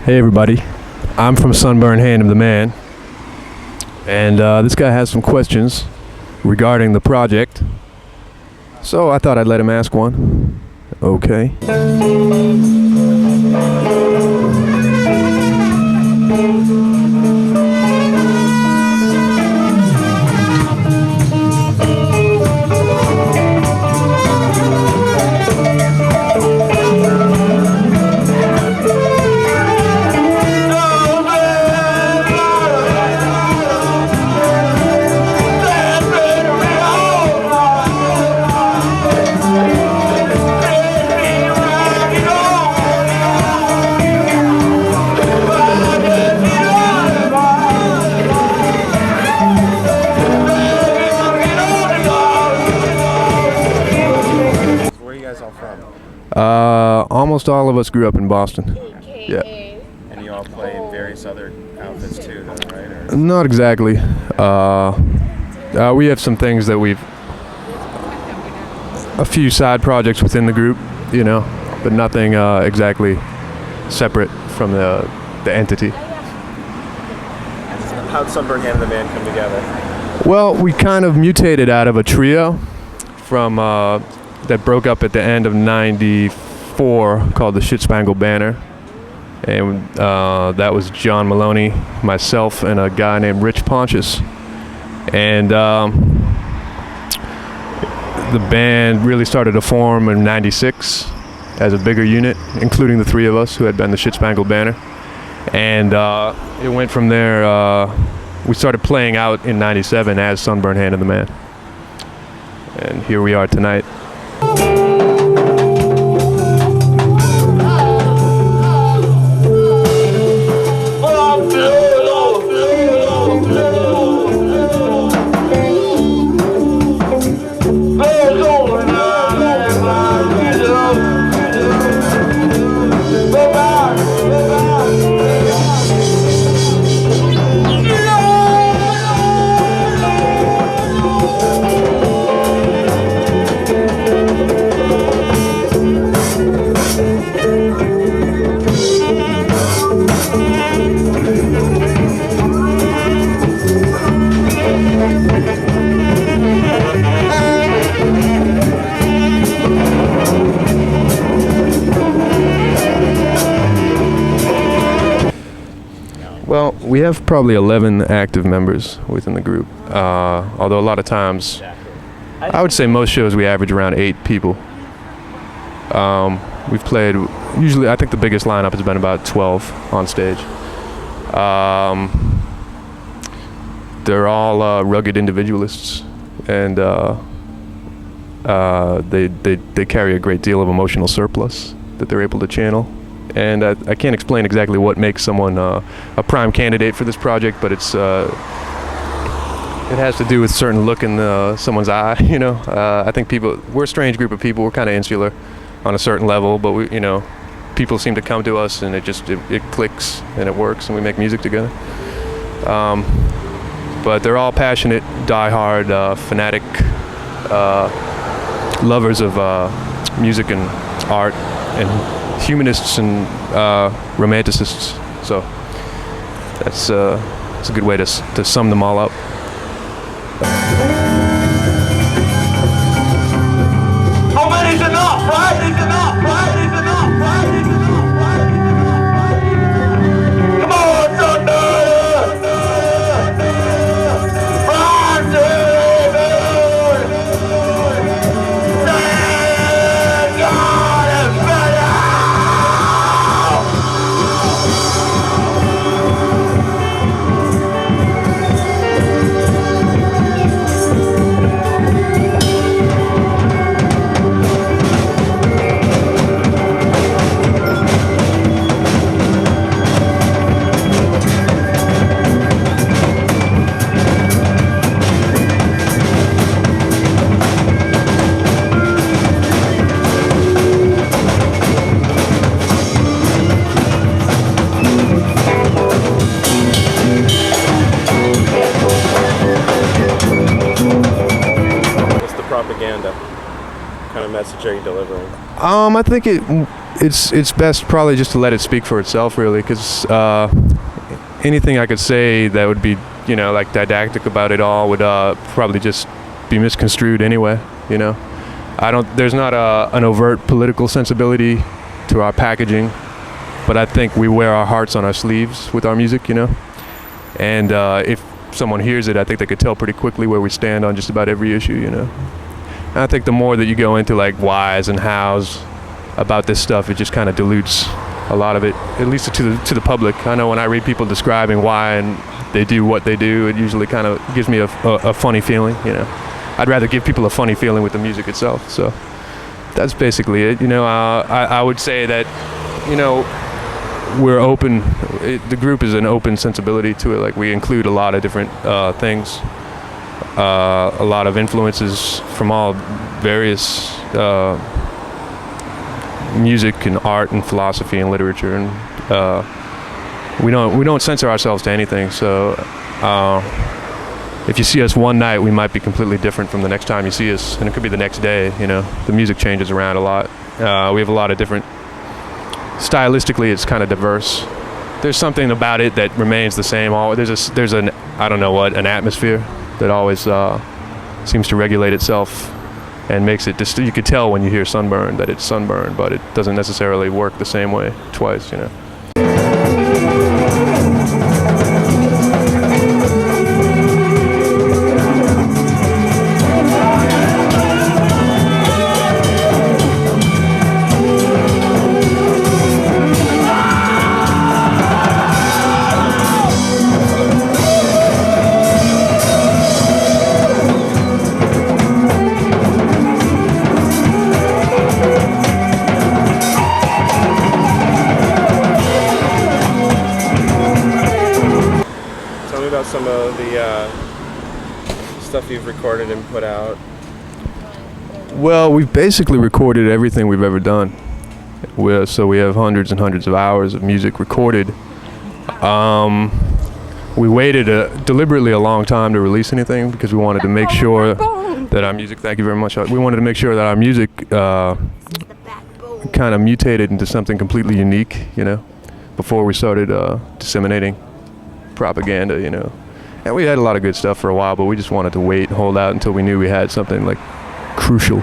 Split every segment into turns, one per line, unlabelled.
Hey everybody, I'm from Sunburned Hand, I'm the man, and this guy has some questions regarding the project, so I thought I'd let him ask one. Okay. Almost all of us grew up in Boston. Yeah.
And you all play in various other outfits too, though, right? Or?
Not exactly. We have some things that a few side projects within the group, you know, but nothing exactly separate from the entity.
How'd Sunburned Hand and the band come together?
Well, we kind of mutated out of a trio from that broke up at the end of '94 called the Shit Spangled Banner, and that was John Maloney, myself, and a guy named Rich Pontius. And the band really started to form in '96 as a bigger unit, including the three of us who had been the Shit Spangled Banner. And it went from there. We started playing out in '97 as Sunburned Hand and the Man. And here we are tonight. Well, we have probably 11 active members within the group, although a lot of times, I would say most shows we average around 8 people. We've played, usually I think the biggest lineup has been about 12 on stage. They're all rugged individualists, and they carry a great deal of emotional surplus that they're able to channel. And I can't explain exactly what makes someone a prime candidate for this project, but it has to do with a certain look in someone's eye, you know. I think we're a strange group of people. We're kind of insular on a certain level, but people seem to come to us, and it clicks and it works, and we make music together. But they're all passionate, die-hard, fanatic lovers of music and art, and humanists and romanticists. So that's a good way to sum them all up.
How many's enough, right? It's enough, right? It's enough, right? It's enough, right? Come on, Thunder! Run, David! Thank God it's better!
Propaganda. What kind of message are you delivering?
I think it's best probably just to let it speak for itself, really, because anything I could say that would be, like didactic about it all would probably just be misconstrued anyway. There's not an overt political sensibility to our packaging, but I think we wear our hearts on our sleeves with our music, and if someone hears it, I think they could tell pretty quickly where we stand on just about every issue, And I think the more that you go into like whys and hows about this stuff, it just kind of dilutes a lot of it, at least to the public. I know when I read people describing why and they do what they do, it usually kind of gives me a funny feeling, I'd rather give people a funny feeling with the music itself. So that's basically it. I would say that, we're open. The group is an open sensibility to it. Like, we include a lot of different things, a lot of influences from all various music and art and philosophy and literature, and we don't censor ourselves to anything. So if you see us one night, we might be completely different from the next time you see us, and it could be the next day. The music changes around a lot. We have a lot of different. Stylistically, it's kind of diverse. There's something about it that remains the same. There's an I don't know what, an atmosphere that always seems to regulate itself and makes it you could tell when you hear Sunburned that it's Sunburned, but it doesn't necessarily work the same way twice.
Some of the stuff you've recorded and put out.
Well, we've basically recorded everything we've ever done. So we have hundreds and hundreds of hours of music recorded. We waited deliberately a long time to release anything because we wanted to make sure that our music, thank you very much, we wanted to make sure that our music kind of mutated into something completely unique, before we started disseminating propaganda, And we had a lot of good stuff for a while, but we just wanted to wait and hold out until we knew we had something like crucial.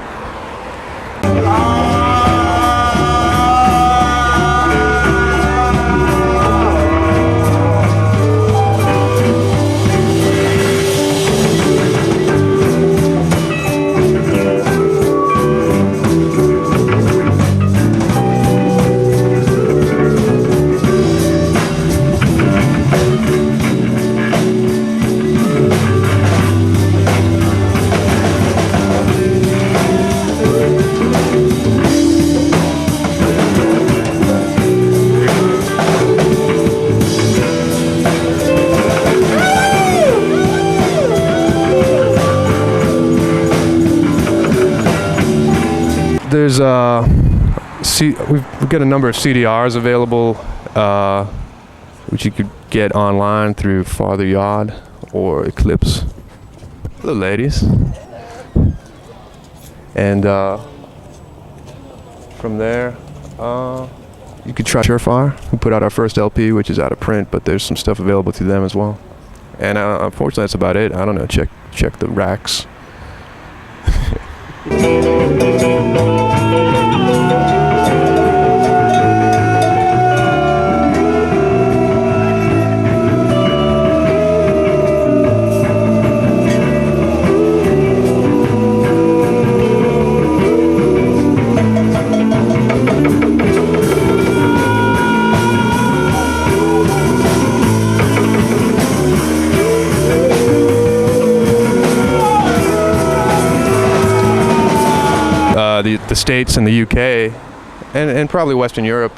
There's we've got a number of CDRs available, which you could get online through Father Yod or Eclipse. Hello, ladies. And from there, you could try Surefire. We put out our first LP, which is out of print, but there's some stuff available through them as well. And unfortunately, that's about it. I don't know. Check the racks. The States and the UK and probably Western Europe,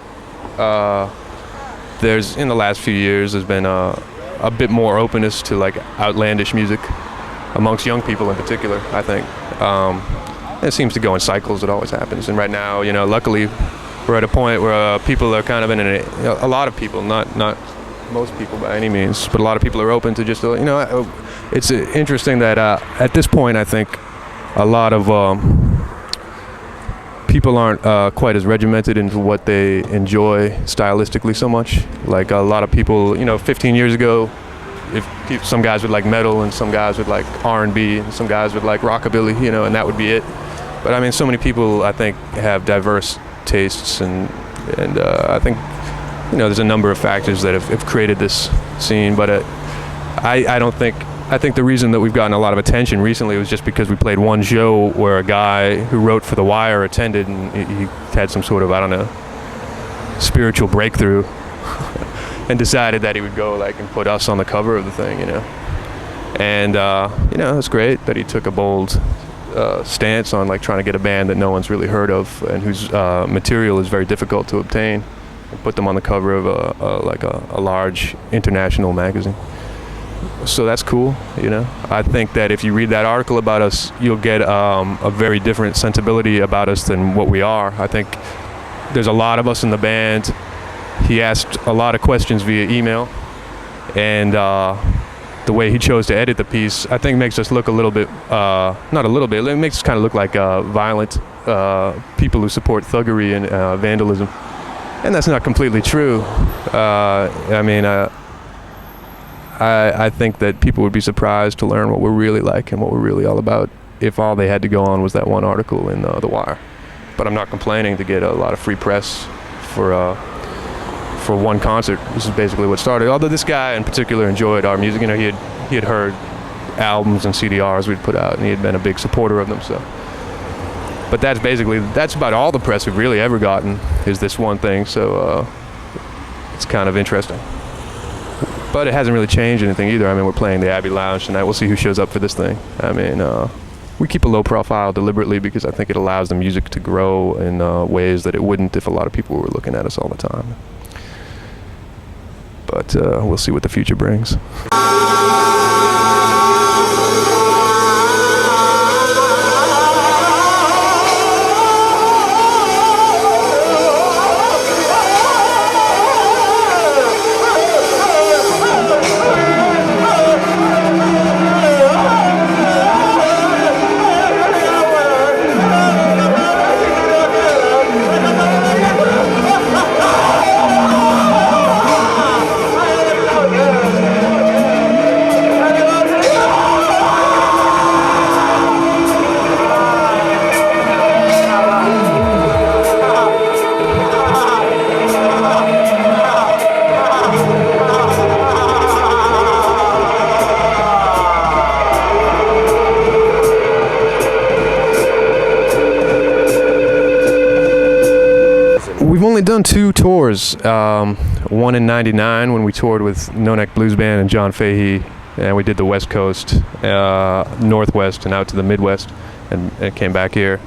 there's in the last few years there's been a bit more openness to like outlandish music amongst young people in particular, I think. It seems to go in cycles. It always happens. And right now, luckily we're at a point where people are kind of in a lot of people, not most people by any means, but a lot of people are open to just, it's interesting that at this point I think a lot of people aren't quite as regimented into what they enjoy stylistically so much. Like a lot of people, 15 years ago, some guys would like metal and some guys would like R&B and some guys would like rockabilly, and that would be it. But I mean, so many people, I think, have diverse tastes, and I think, there's a number of factors that have created this scene. But I think the reason that we've gotten a lot of attention recently was just because we played one show where a guy who wrote for The Wire attended, and he had some sort of, I don't know, spiritual breakthrough and decided that he would go and put us on the cover of the thing, And, it's great that he took a bold stance on trying to get a band that no one's really heard of and whose material is very difficult to obtain and put them on the cover of a large international magazine. So that's cool, I think that if you read that article about us, you'll get a very different sensibility about us than what we are. I think there's a lot of us in the band. He asked a lot of questions via email, and the way he chose to edit the piece, I think, makes us look a little bit, not a little bit, it makes us kind of look like violent people who support thuggery and vandalism. And that's not completely true. I think that people would be surprised to learn what we're really like and what we're really all about if all they had to go on was that one article in The Wire. But I'm not complaining to get a lot of free press for one concert. This is basically what started. Although this guy in particular enjoyed our music, he had heard albums and CDRs we'd put out, and he had been a big supporter of them. So, but that's about all the press we've really ever gotten is this one thing. So it's kind of interesting. But it hasn't really changed anything either. I mean, we're playing the Abbey Lounge tonight. We'll see who shows up for this thing. I mean, we keep a low profile deliberately because I think it allows the music to grow in ways that it wouldn't if a lot of people were looking at us all the time. But we'll see what the future brings. We've only done 2 tours, one in '99 when we toured with No Neck Blues Band and John Fahey, and we did the West Coast, Northwest, and out to the Midwest, and came back here.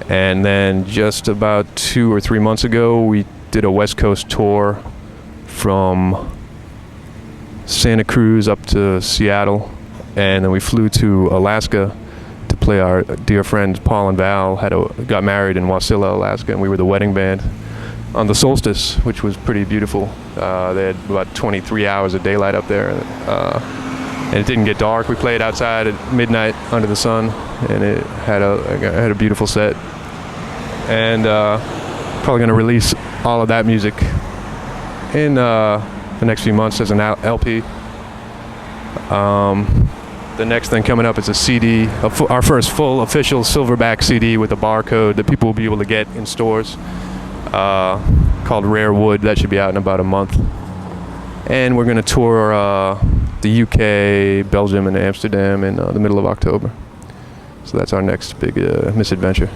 And then just about 2 or 3 months ago, we did a West Coast tour from Santa Cruz up to Seattle, and then we flew to Alaska to play. Our dear friends Paul and Val got married in Wasilla, Alaska, and we were the wedding band on the solstice, which was pretty beautiful. They had about 23 hours of daylight up there, and it didn't get dark. We played outside at midnight under the sun, and it had a beautiful set. And probably going to release all of that music in the next few months as an LP. The next thing coming up is a CD, our first full official silverback CD with a barcode that people will be able to get in stores, called Rare Wood. That should be out in about a month. And we're going to tour the UK, Belgium, and Amsterdam in the middle of October. So that's our next big misadventure.